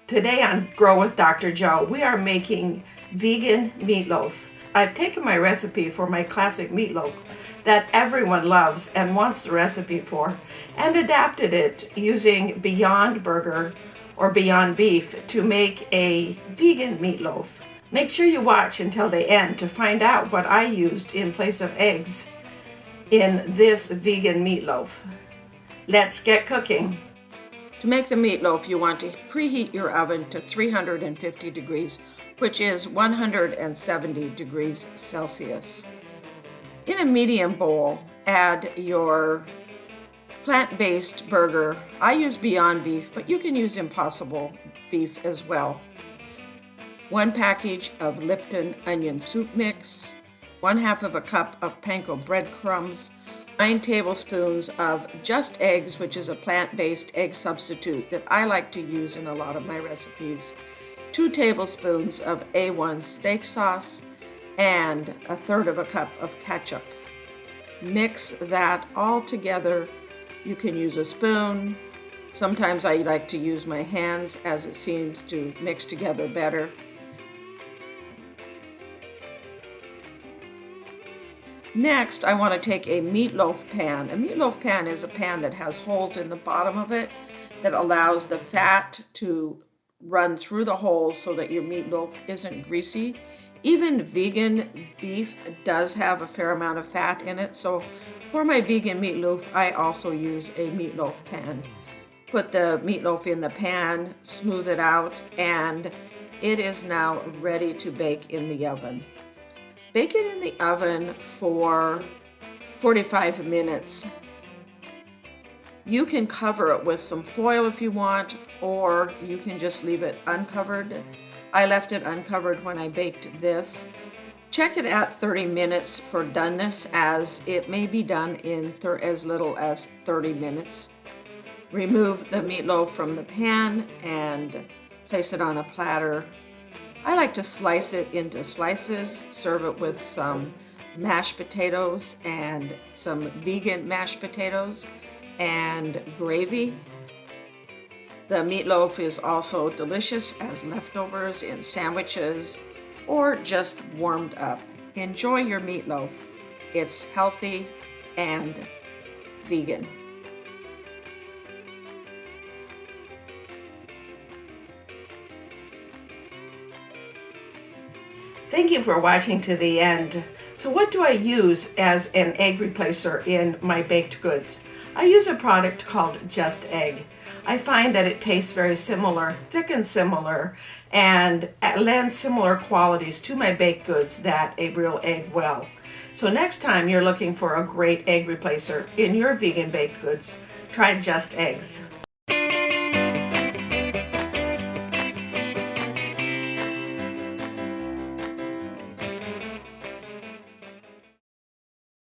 Today on Grow with Dr. Joe, we are making vegan meatloaf. I've taken my recipe for my classic meatloaf that everyone loves and wants the recipe for and adapted it using Beyond Burger or Beyond Beef to make a vegan meatloaf. Make sure you watch until the end to find out what I used in place of eggs in this vegan meatloaf. Let's get cooking. To make the meatloaf, you want to preheat your oven to 350 degrees, which is 170 degrees Celsius. In a medium bowl, add your plant-based burger. I use Beyond Beef, but you can use Impossible Beef as well. 1 package of Lipton onion soup mix, 1/2 of a cup of panko breadcrumbs, 9 tablespoons of Just Eggs, which is a plant-based egg substitute that I like to use in a lot of my recipes, 2 tablespoons of A1 steak sauce, and 1/3 of a cup of ketchup. Mix that all together. You can use a spoon. Sometimes I like to use my hands as it seems to mix together better. Next, I want to take a meatloaf pan. A meatloaf pan is a pan that has holes in the bottom of it that allows the fat to run through the holes so that your meatloaf isn't greasy. Even vegan beef does have a fair amount of fat in it, so for my vegan meatloaf, I also use a meatloaf pan. Put the meatloaf in the pan, smooth it out, and it is now ready to bake in the oven. Bake it in the oven for 45 minutes. You can cover it with some foil if you want, or you can just leave it uncovered. I left it uncovered when I baked this. Check it at 30 minutes for doneness, as it may be done in as little as 30 minutes. Remove the meatloaf from the pan and place it on a platter. I like to slice it into slices, serve it with some mashed potatoes and some vegan mashed potatoes and gravy. The meatloaf is also delicious as leftovers in sandwiches or just warmed up. Enjoy your meatloaf. It's healthy and vegan. Thank you for watching to the end. So what do I use as an egg replacer in my baked goods? I use a product called Just Egg. I find that it tastes very similar, thick and similar, and lends similar qualities to my baked goods that a real egg will. So next time you're looking for a great egg replacer in your vegan baked goods, try Just Eggs.